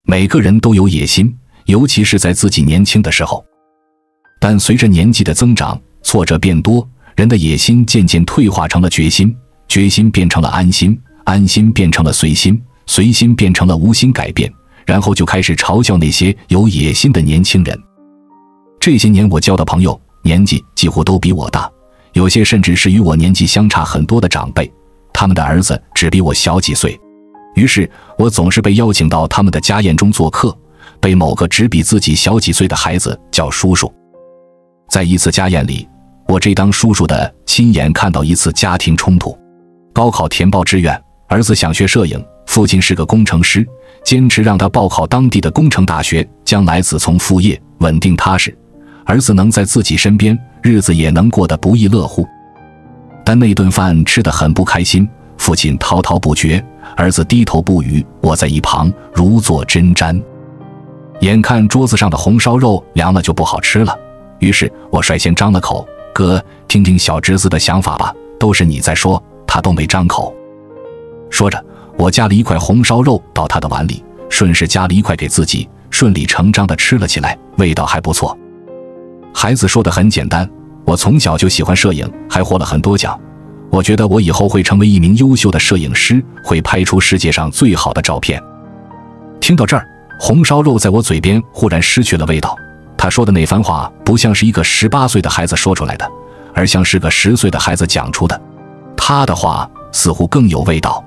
每个人都有野心，尤其是在自己年轻的时候。但随着年纪的增长，挫折变多，人的野心渐渐退化成了决心，决心变成了安心，安心变成了随心，随心变成了无心改变，然后就开始嘲笑那些有野心的年轻人。这些年我交的朋友年纪几乎都比我大，有些甚至是与我年纪相差很多的长辈，他们的儿子只比我小几岁。于是我总是被邀请到他们的家宴中做客，被某个只比自己小几岁的孩子叫叔叔。在一次家宴里，我这当叔叔的亲眼看到一次家庭冲突。高考填报志愿，儿子想学摄影，父亲是个工程师，坚持让他报考当地的工程大学，将来子从父业，稳定踏实，儿子能在自己身边，日子也能过得不亦乐乎。但那顿饭吃得很不开心，父亲滔滔不绝，儿子低头不语，我在一旁如坐针毡。眼看桌子上的红烧肉凉了就不好吃了，于是我率先张了口，哥，听听小侄子的想法吧，都是你在说，他都没张口。说着，我夹了一块红烧肉到他的碗里，顺势夹了一块给自己，顺理成章地吃了起来，味道还不错。孩子说的很简单，我从小就喜欢摄影，还获了很多奖，我觉得我以后会成为一名优秀的摄影师，会拍出世界上最好的照片。听到这儿，红烧肉在我嘴边忽然失去了味道，他说的那番话不像是一个18岁的孩子说出来的，而像是个10岁的孩子讲出的。他的话似乎更有味道。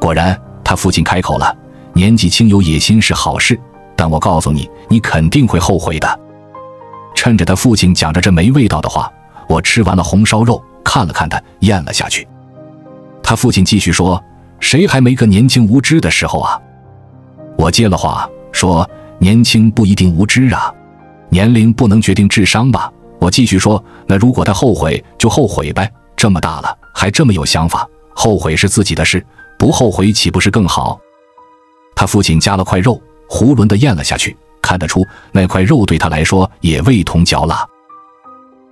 果然，他父亲开口了，年纪轻有野心是好事，但我告诉你，你肯定会后悔的。趁着他父亲讲着这没味道的话，我吃完了红烧肉，看了看他，咽了下去。他父亲继续说，谁还没个年轻无知的时候啊？我接了话说，年轻不一定无知啊，年龄不能决定智商吧。我继续说，那如果他后悔就后悔呗，这么大了还这么有想法，后悔是自己的事，不后悔岂不是更好？他父亲夹了块肉，囫囵地咽了下去，看得出那块肉对他来说也味同嚼蜡。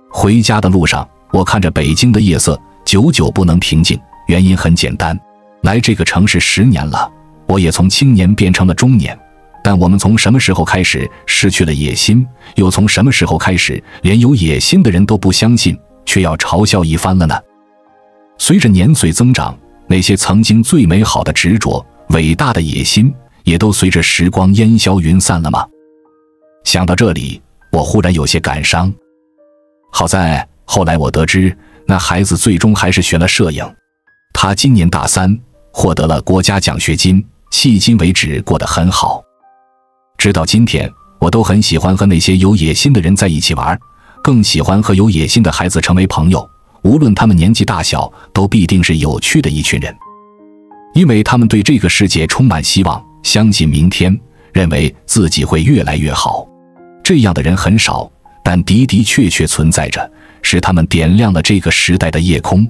回家的路上，我看着北京的夜色，久久不能平静，原因很简单，来这个城市10年了，我也从青年变成了中年，但我们从什么时候开始失去了野心，又从什么时候开始连有野心的人都不相信，却要嘲笑一番了呢？随着年岁增长，那些曾经最美好的执着、伟大的野心，也都随着时光烟消云散了吗？想到这里，我忽然有些感伤。好在后来我得知，那孩子最终还是学了摄影，他今年大3，获得了国家奖学金，迄今为止过得很好。直到今天，我都很喜欢和那些有野心的人在一起玩，更喜欢和有野心的孩子成为朋友，无论他们年纪大小，都必定是有趣的一群人。因为他们对这个世界充满希望，相信明天，认为自己会越来越好。这样的人很少，但的的确确存在着，是他们点亮了这个时代的夜空。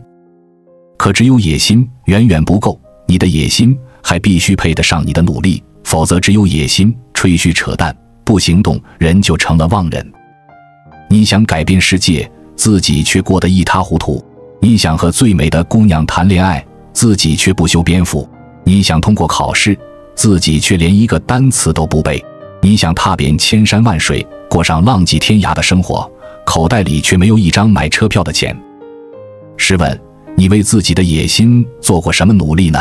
可只有野心远远不够，你的野心还必须配得上你的努力，否则只有野心，吹嘘扯淡，不行动，人就成了妄人。你想改变世界，自己却过得一塌糊涂；你想和最美的姑娘谈恋爱，自己却不修边幅；你想通过考试，自己却连一个单词都不背；你想踏遍千山万水，过上浪迹天涯的生活，口袋里却没有一张买车票的钱。试问，你为自己的野心做过什么努力呢？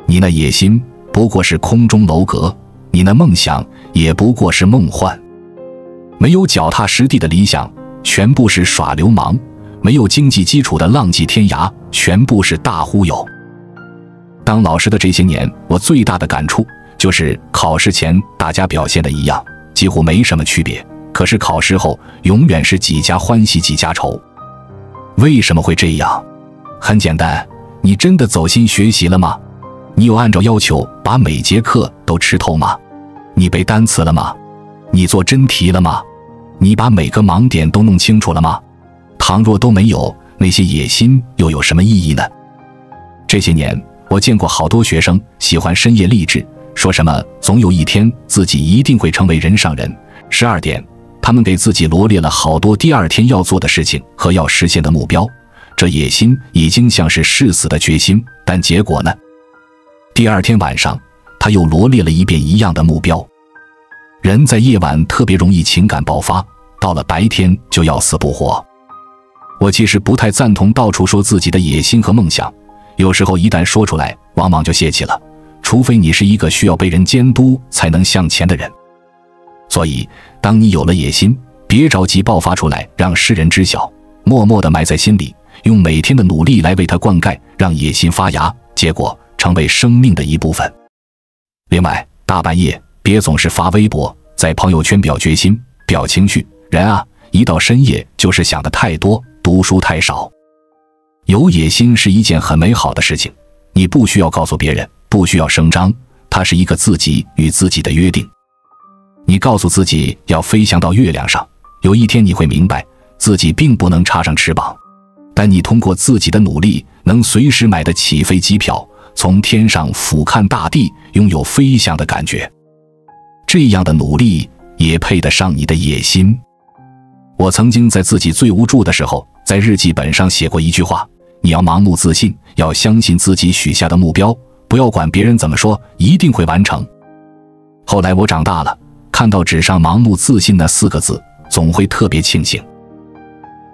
你那野心不过是空中楼阁，你那梦想也不过是梦幻。没有脚踏实地的理想，全部是耍流氓；没有经济基础的浪迹天涯，全部是大忽悠。当老师的这些年，我最大的感触就是考试前大家表现的一样，几乎没什么区别，可是考试后永远是几家欢喜几家愁。为什么会这样？很简单，你真的走心学习了吗？你有按照要求把每节课都吃透吗？你背单词了吗？你做真题了吗？你把每个盲点都弄清楚了吗？倘若都没有，那些野心又有什么意义呢？这些年，我见过好多学生喜欢深夜励志，说什么总有一天自己一定会成为人上人。12点，他们给自己罗列了好多第二天要做的事情和要实现的目标，这野心已经像是誓死的决心，但结果呢？第二天晚上，他又罗列了一遍一样的目标。人在夜晚特别容易情感爆发，到了白天就要死不活。我其实不太赞同到处说自己的野心和梦想，有时候一旦说出来，往往就泄气了，除非你是一个需要被人监督才能向前的人。所以，当你有了野心，别着急爆发出来，让世人知晓，默默地埋在心里，用每天的努力来为它灌溉，让野心发芽，结果成为生命的一部分。另外，大半夜别总是发微博，在朋友圈表决心、表情绪，人啊，一到深夜就是想的太多，读书太少。有野心是一件很美好的事情，你不需要告诉别人，不需要声张，它是一个自己与自己的约定。你告诉自己要飞翔到月亮上，有一天你会明白，自己并不能插上翅膀，但你通过自己的努力，能随时买得起飞机票，从天上俯瞰大地，拥有飞翔的感觉。这样的努力也配得上你的野心。我曾经在自己最无助的时候，在日记本上写过一句话：你要盲目自信，要相信自己许下的目标，不要管别人怎么说，一定会完成。后来我长大了，看到纸上盲目自信那4个字，总会特别庆幸。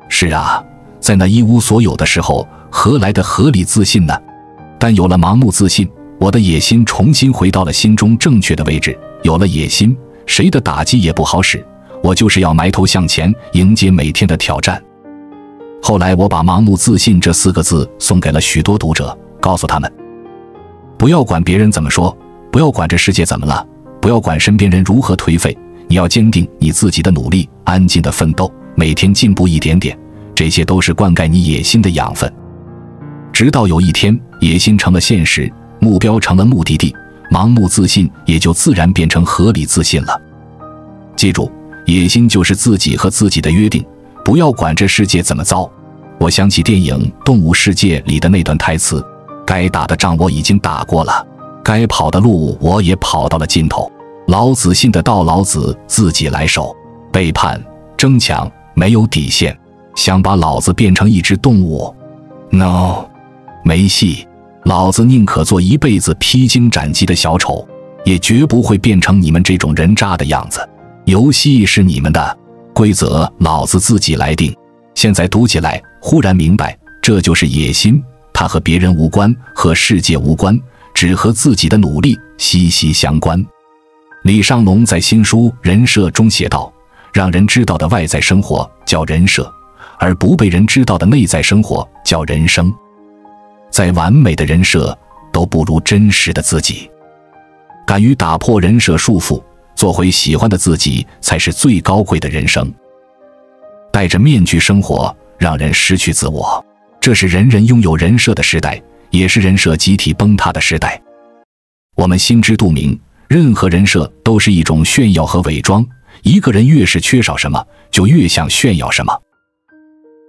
是啊，在那一无所有的时候，何来的合理自信呢？但有了盲目自信，我的野心重新回到了心中正确的位置。有了野心，谁的打击也不好使，我就是要埋头向前，迎接每天的挑战。后来我把盲目自信这4个字送给了许多读者，告诉他们，不要管别人怎么说，不要管这世界怎么了，不要管身边人如何颓废，你要坚定你自己的努力，安静的奋斗，每天进步一点点，这些都是灌溉你野心的养分。直到有一天，野心成了现实，目标成了目的地，盲目自信也就自然变成合理自信了。记住，野心就是自己和自己的约定，不要管这世界怎么糟。我想起电影《动物世界》里的那段台词，该打的仗我已经打过了，该跑的路我也跑到了尽头。老子信得到老子自己来守，背叛、争抢没有底线，想把老子变成一只动物 ？No， 没戏。老子宁可做一辈子披荆斩棘的小丑，也绝不会变成你们这种人渣的样子。游戏是你们的，规则老子自己来定。现在读起来，忽然明白，这就是野心，它和别人无关，和世界无关，只和自己的努力息息相关。李尚龙在新书《人设》中写道，让人知道的外在生活叫人设，而不被人知道的内在生活叫人生。再完美的人设都不如真实的自己。敢于打破人设束缚，做回喜欢的自己，才是最高贵的人生。戴着面具生活，让人失去自我，这是人人拥有人设的时代，也是人设集体崩塌的时代。我们心知肚明，任何人设都是一种炫耀和伪装，一个人越是缺少什么，就越想炫耀什么。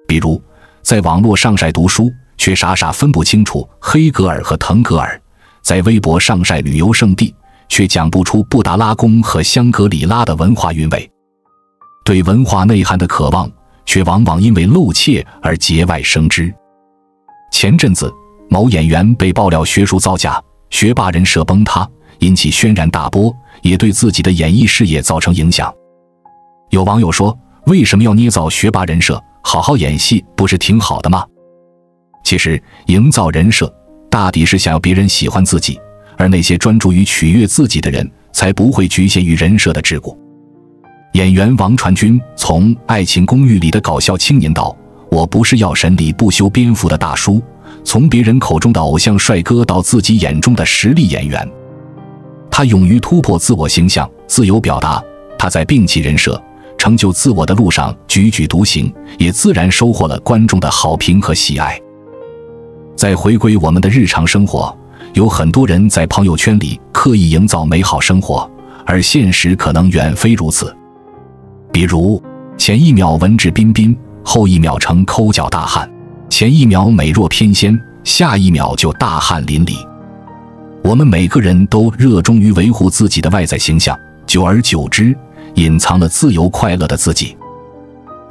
比如，在网络上晒读书，却傻傻分不清楚黑格尔和腾格尔；在微博上晒旅游胜地，却讲不出布达拉宫和香格里拉的文化韵味。对文化内涵的渴望，却往往因为露怯而节外生枝。前阵子，某演员被爆料学术造假，学霸人设崩塌，引起轩然大波，也对自己的演艺事业造成影响。有网友说，为什么要捏造学霸人设？好好演戏不是挺好的吗？其实，营造人设大抵是想要别人喜欢自己，而那些专注于取悦自己的人，才不会局限于人设的桎梏。演员王传君从《爱情公寓》里的搞笑青年到我不是药神里不修边幅的大叔，从别人口中的偶像帅哥到自己眼中的实力演员，他勇于突破自我形象，自由表达。他在摒弃人设，成就自我的路上踽踽独行，也自然收获了观众的好评和喜爱。再回归我们的日常生活，有很多人在朋友圈里刻意营造美好生活，而现实可能远非如此。比如，前一秒文质彬彬，后一秒成抠脚大汉；前一秒美若天仙，下一秒就大汗淋漓。我们每个人都热衷于维护自己的外在形象，久而久之，隐藏了自由快乐的自己。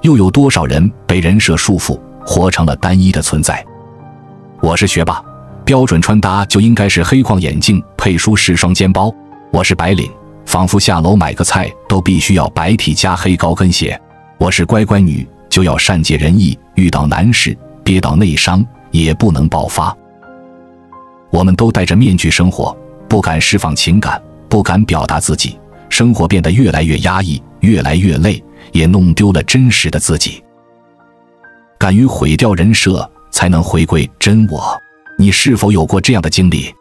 又有多少人被人设束缚，活成了单一的存在？我是学霸，标准穿搭就应该是黑框眼镜配舒适双肩包。我是白领，仿佛下楼买个菜都必须要白 T 加黑高跟鞋。我是乖乖女，就要善解人意，遇到难事憋到内伤也不能爆发。我们都戴着面具生活，不敢释放情感，不敢表达自己，生活变得越来越压抑，越来越累，也弄丢了真实的自己。敢于毁掉人设，才能回归真我。你是否有过这样的经历？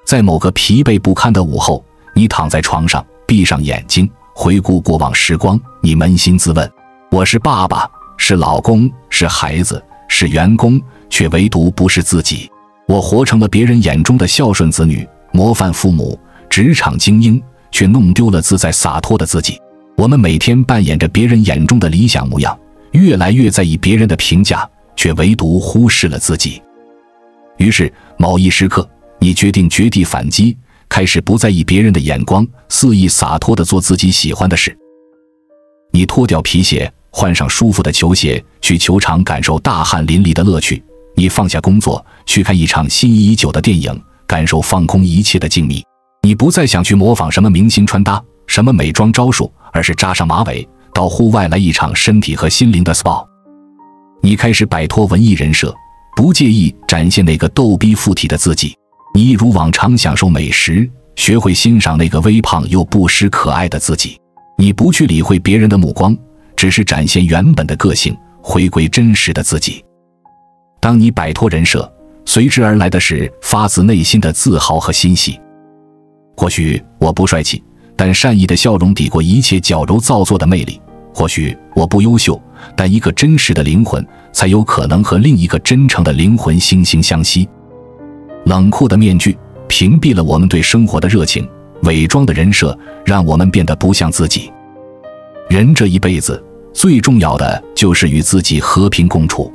在某个疲惫不堪的午后，你躺在床上，闭上眼睛，回顾过往时光，你扪心自问，我是爸爸，是老公，是孩子，是员工，却唯独不是自己。我活成了别人眼中的孝顺子女、模范父母、职场精英，却弄丢了自在洒脱的自己。我们每天扮演着别人眼中的理想模样，越来越在意别人的评价，却唯独忽视了自己。于是某一时刻，你决定绝地反击，开始不在意别人的眼光，肆意洒脱地做自己喜欢的事。你脱掉皮鞋，换上舒服的球鞋，去球场感受大汗淋漓的乐趣。你放下工作，去看一场心仪已久的电影，感受放空一切的静谧。你不再想去模仿什么明星穿搭，什么美妆招数，而是扎上马尾，到户外来一场身体和心灵的 SPA。 你开始摆脱文艺人设，不介意展现那个逗逼附体的自己。你一如往常享受美食，学会欣赏那个微胖又不失可爱的自己。你不去理会别人的目光，只是展现原本的个性，回归真实的自己。当你摆脱人设，随之而来的是发自内心的自豪和欣喜。或许我不帅气，但善意的笑容抵过一切矫揉造作的魅力。或许我不优秀，但一个真实的灵魂才有可能和另一个真诚的灵魂惺惺相惜。冷酷的面具屏蔽了我们对生活的热情，伪装的人设让我们变得不像自己。人这一辈子最重要的就是与自己和平共处，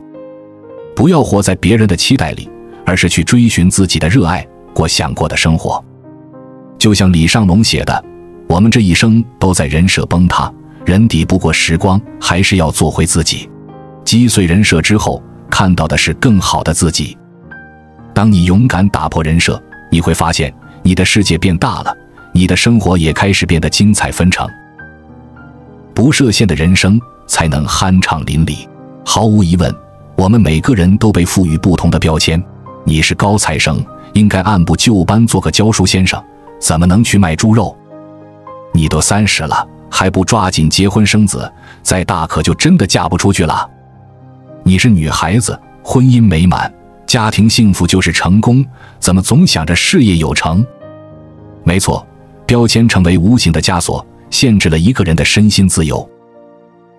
不要活在别人的期待里，而是去追寻自己的热爱，过想过的生活。就像李尚龙写的，我们这一生都在人设崩塌，人抵不过时光，还是要做回自己。击碎人设之后，看到的是更好的自己。当你勇敢打破人设，你会发现你的世界变大了，你的生活也开始变得精彩纷呈。不设限的人生才能酣畅淋漓。毫无疑问，我们每个人都被赋予不同的标签。你是高材生，应该按部就班做个教书先生，怎么能去卖猪肉？你都30了，还不抓紧结婚生子，再大可就真的嫁不出去了。你是女孩子，婚姻美满，家庭幸福就是成功，怎么总想着事业有成？没错，标签成为无形的枷锁，限制了一个人的身心自由。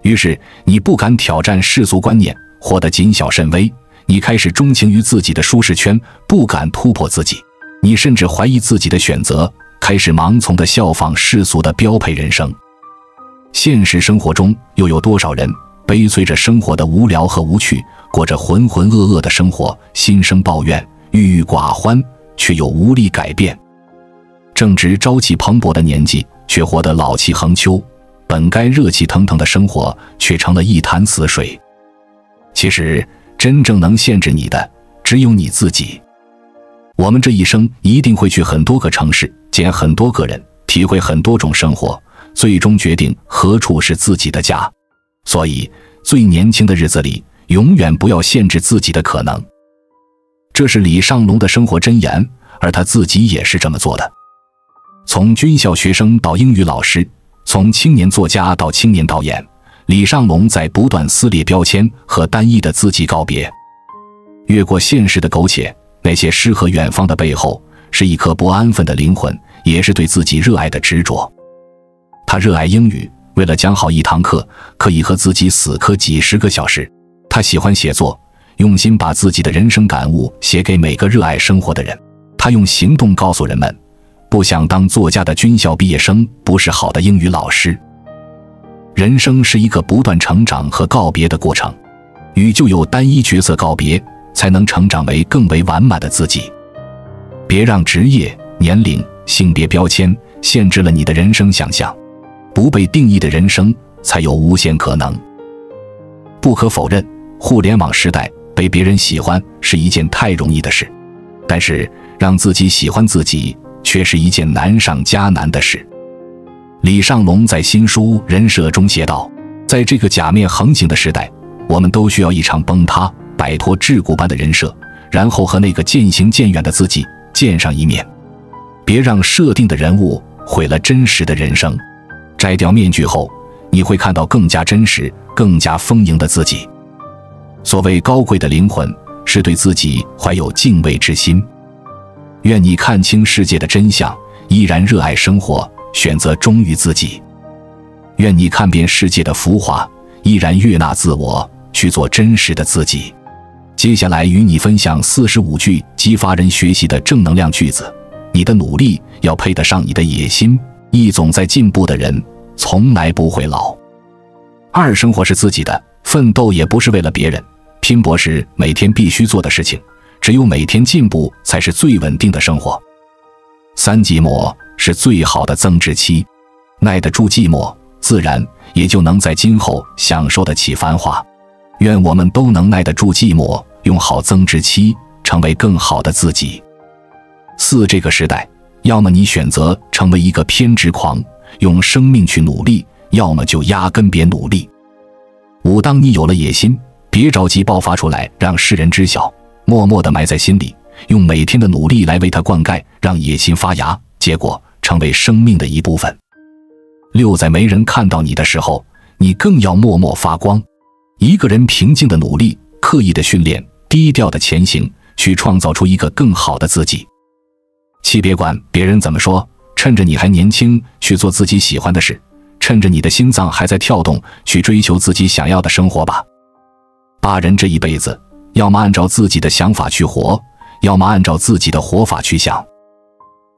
于是你不敢挑战世俗观念，活得谨小慎微。你开始钟情于自己的舒适圈，不敢突破自己。你甚至怀疑自己的选择，开始盲从地效仿世俗的标配人生。现实生活中又有多少人悲催着生活的无聊和无趣，过着浑浑噩噩的生活，心生抱怨，郁郁寡欢，却又无力改变。正值朝气蓬勃的年纪，却活得老气横秋，本该热气腾腾的生活，却成了一潭死水。其实真正能限制你的，只有你自己。我们这一生一定会去很多个城市，见很多个人，体会很多种生活，最终决定何处是自己的家。所以最年轻的日子里，永远不要限制自己的可能。这是李尚龙的生活箴言，而他自己也是这么做的。从军校学生到英语老师，从青年作家到青年导演，李尚龙在不断撕裂标签和单一的自己告别。越过现实的苟且，那些诗和远方的背后，是一颗不安分的灵魂，也是对自己热爱的执着。他热爱英语，为了讲好一堂课，可以和自己死磕几10个小时。他喜欢写作，用心把自己的人生感悟写给每个热爱生活的人。他用行动告诉人们，不想当作家的军校毕业生不是好的英语老师。人生是一个不断成长和告别的过程，与旧有单一角色告别，才能成长为更为完满的自己。别让职业、年龄、性别标签限制了你的人生想象，不被定义的人生才有无限可能。不可否认，互联网时代被别人喜欢是一件太容易的事，但是让自己喜欢自己却是一件难上加难的事。李尚龙在新书《人设》中写道，在这个假面横行的时代，我们都需要一场崩塌，摆脱桎梏般的人设，然后和那个渐行渐远的自己见上一面。别让设定的人物毁了真实的人生。摘掉面具后，你会看到更加真实、更加丰盈的自己。所谓高贵的灵魂，是对自己怀有敬畏之心。愿你看清世界的真相，依然热爱生活，选择忠于自己。愿你看遍世界的浮华，依然悦纳自我，去做真实的自己。接下来与你分享45句激发人学习的正能量句子。你的努力要配得上你的野心，一总在进步的人从来不会老。2，生活是自己的，奋斗也不是为了别人，拼搏是每天必须做的事情，只有每天进步才是最稳定的生活。3，寂寞是最好的增值期，耐得住寂寞，自然也就能在今后享受得起繁华。愿我们都能耐得住寂寞，用好增值期，成为更好的自己。4，这个时代，要么你选择成为一个偏执狂，用生命去努力，要么就压根别努力。5，当你有了野心，别着急爆发出来让世人知晓，默默地埋在心里，用每天的努力来为它灌溉，让野心发芽，结果成为生命的一部分。6，在没人看到你的时候，你更要默默发光。一个人平静的努力，刻意的训练，低调的前行，去创造出一个更好的自己。7，别管别人怎么说，趁着你还年轻，去做自己喜欢的事，趁着你的心脏还在跳动，去追求自己想要的生活吧。8，人这一辈子，要么按照自己的想法去活，要么按照自己的活法去想。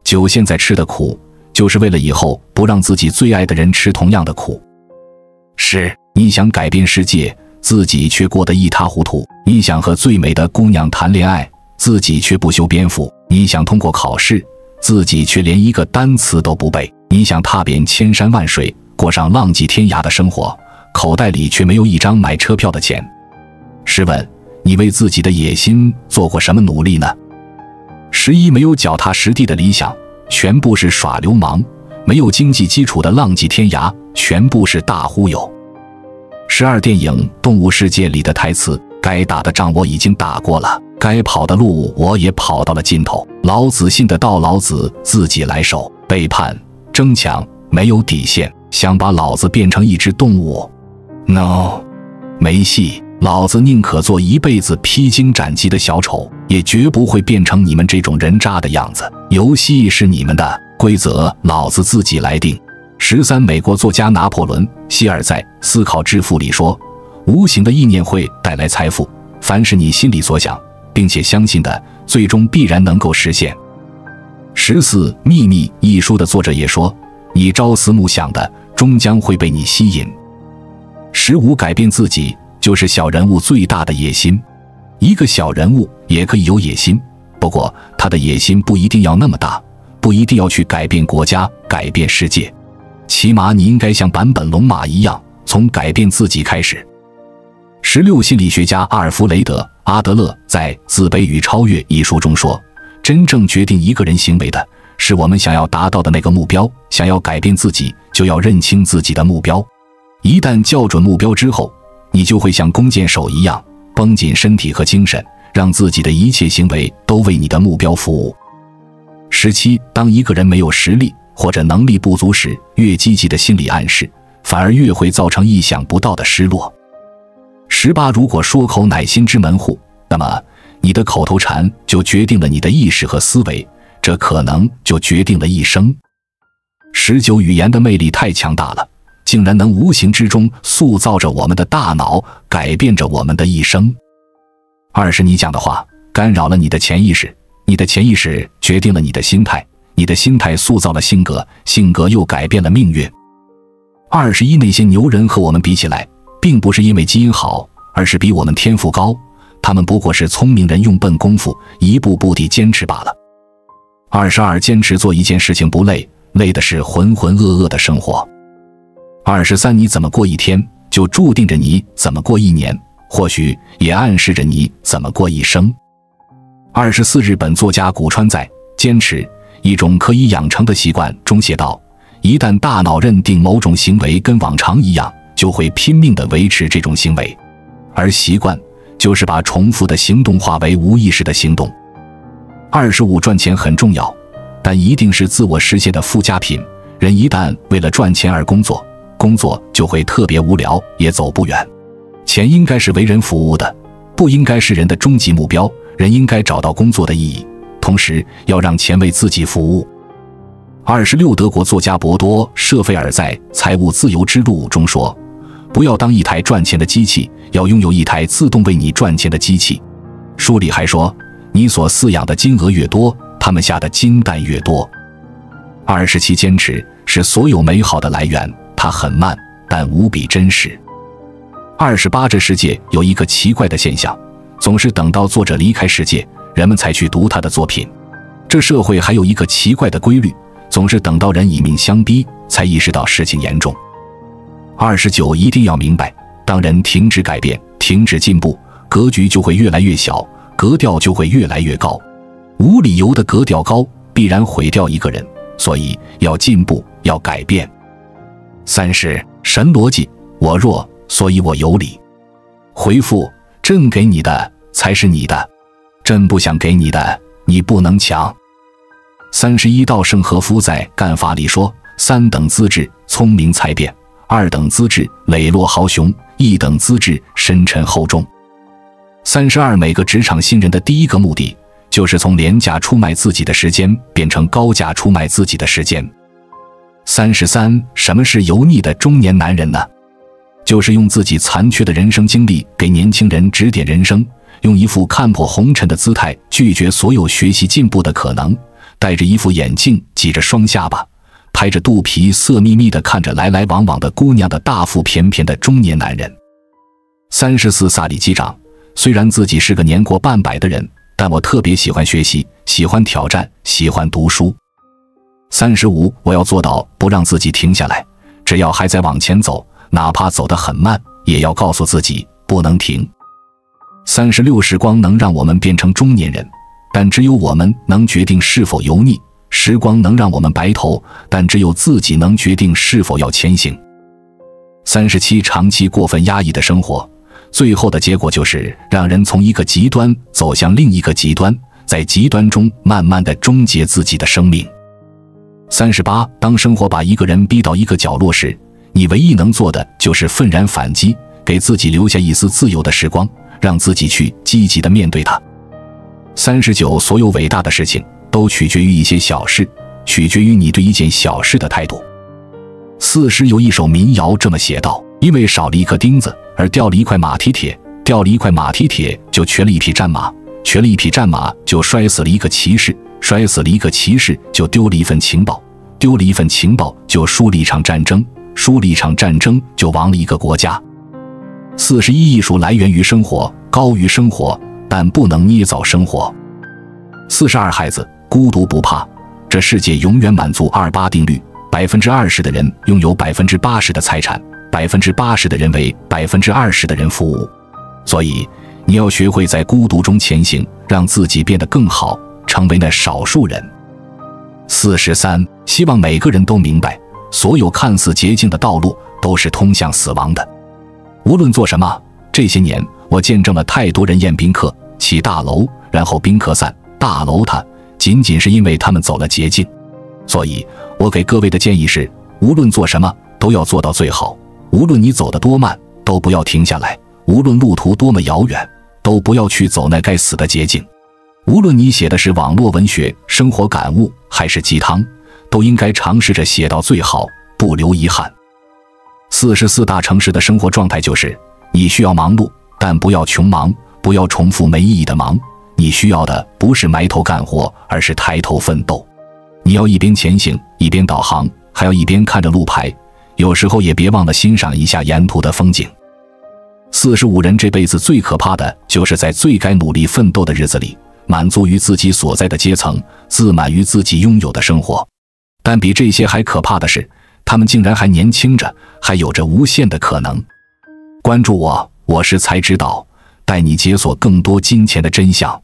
9，现在吃的苦，就是为了以后不让自己最爱的人吃同样的苦。10，你想改变世界，自己却过得一塌糊涂；你想和最美的姑娘谈恋爱，自己却不修边幅；你想通过考试，自己却连一个单词都不背；你想踏遍千山万水，过上浪迹天涯的生活，口袋里却没有一张买车票的钱。试问，你为自己的野心做过什么努力呢？11，没有脚踏实地的理想，全部是耍流氓；没有经济基础的浪迹天涯，全部是大忽悠。12，电影《动物世界》里的台词，该打的仗我已经打过了，该跑的路我也跑到了尽头。老子信得到老子自己来守，背叛、争抢没有底线，想把老子变成一只动物 ？No， 没戏。老子宁可做一辈子披荆斩棘的小丑，也绝不会变成你们这种人渣的样子。游戏是你们的，规则老子自己来定。13，美国作家拿破仑·希尔在《思考致富》里说，无形的意念会带来财富，凡是你心里所想并且相信的，最终必然能够实现。14，秘密一书的作者也说，你朝思暮想的终将会被你吸引。15，改变自己就是小人物最大的野心。一个小人物也可以有野心，不过他的野心不一定要那么大，不一定要去改变国家、改变世界，起码你应该像坂本龙马一样，从改变自己开始。16，心理学家阿尔弗雷德·阿德勒在《自卑与超越》一书中说，真正决定一个人行为的是我们想要达到的那个目标。想要改变自己，就要认清自己的目标。一旦校准目标之后，你就会像弓箭手一样绷紧身体和精神，让自己的一切行为都为你的目标服务。17，当一个人没有实力或者能力不足时，越积极的心理暗示，反而越会造成意想不到的失落。18，如果说口乃心之门户，那么你的口头禅就决定了你的意识和思维，这可能就决定了一生。19，语言的魅力太强大了，竟然能无形之中塑造着我们的大脑，改变着我们的一生。20，你讲的话干扰了你的潜意识，你的潜意识决定了你的心态，你的心态塑造了性格，性格又改变了命运。21，那些牛人和我们比起来，并不是因为基因好，而是比我们天赋高，他们不过是聪明人用笨功夫，一步步地坚持罢了。22，坚持做一件事情不累，累的是浑浑噩噩的生活。23，你怎么过一天，就注定着你怎么过一年，或许也暗示着你怎么过一生。24日本作家古川在《坚持：一种可以养成的习惯》中写道，一旦大脑认定某种行为跟往常一样，就会拼命地维持这种行为，而习惯就是把重复的行动化为无意识的行动。25赚钱很重要，但一定是自我实现的附加品。人一旦为了赚钱而工作，工作就会特别无聊，也走不远。钱应该是为人服务的，不应该是人的终极目标。人应该找到工作的意义，同时要让钱为自己服务。26德国作家博多·舍费尔在《财务自由之路》中说，不要当一台赚钱的机器，要拥有一台自动为你赚钱的机器。书里还说，你所饲养的金鹅越多，它们下的金蛋越多。27坚持是所有美好的来源，它很慢，但无比真实。28这世界有一个奇怪的现象，总是等到作者离开世界，人们才去读他的作品。这社会还有一个奇怪的规律，总是等到人以命相逼，才意识到事情严重。29一定要明白，当人停止改变，停止进步，格局就会越来越小，格调就会越来越高。无理由的格调高，必然毁掉一个人，所以要进步，要改变。30神逻辑，我弱，所以我有理。回复，朕给你的才是你的，朕不想给你的，你不能抢。31稻盛和夫在《干法》里说，3等资质，聪明才辩；2等资质，磊落豪雄；1等资质，深沉厚重。32每个职场新人的第一个目的，就是从廉价出卖自己的时间变成高价出卖自己的时间。33什么是油腻的中年男人呢？就是用自己残缺的人生经历给年轻人指点人生，用一副看破红尘的姿态拒绝所有学习进步的可能，戴着一副眼镜，挤着双下巴，拍着肚皮，色眯眯地看着来来往往的姑娘的大腹便便的中年男人。34萨里机长，虽然自己是个年过半百的人，但我特别喜欢学习，喜欢挑战，喜欢读书。35我要做到不让自己停下来，只要还在往前走，哪怕走得很慢，也要告诉自己不能停。36时光能让我们变成中年人，但只有我们能决定是否油腻；时光能让我们白头，但只有自己能决定是否要前行。37长期过分压抑的生活，最后的结果就是让人从一个极端走向另一个极端，在极端中慢慢地终结自己的生命。38当生活把一个人逼到一个角落时，你唯一能做的就是愤然反击，给自己留下一丝自由的时光，让自己去积极地面对它。39所有伟大的事情都取决于一些小事，取决于你对一件小事的态度。40有一首民谣这么写道，因为少了一颗钉子而掉了一块马蹄铁，掉了一块马蹄铁就瘸了一匹战马，瘸了一匹战马就摔死了一个骑士，摔死了一个骑士就丢了一份情报，丢了一份情报就输了一场战争，输了一场战争就亡了一个国家。41艺术来源于生活，高于生活，但不能捏造生活。42孩子，孤独不怕，这世界永远满足28定律，20%的人拥有80%的财产，80%的人为20%的人服务。所以你要学会在孤独中前行，让自己变得更好，成为那少数人。43希望每个人都明白，所有看似捷径的道路都是通向死亡的。无论做什么，这些年我见证了太多人宴宾客，起大楼，然后宾客散，大楼塌，仅仅是因为他们走了捷径。所以我给各位的建议是，无论做什么都要做到最好，无论你走得多慢，都不要停下来，无论路途多么遥远，都不要去走那该死的捷径。无论你写的是网络文学、生活感悟还是鸡汤，都应该尝试着写到最好，不留遗憾。44大城市的生活状态就是，你需要忙碌，但不要穷忙，不要重复没意义的忙。你需要的不是埋头干活，而是抬头奋斗。你要一边前行，一边导航，还要一边看着路牌，有时候也别忘了欣赏一下沿途的风景。45人这辈子最可怕的就是在最该努力奋斗的日子里，满足于自己所在的阶层，自满于自己拥有的生活。但比这些还可怕的是，他们竟然还年轻着，还有着无限的可能。关注我，我是才知道，带你解锁更多金钱的真相。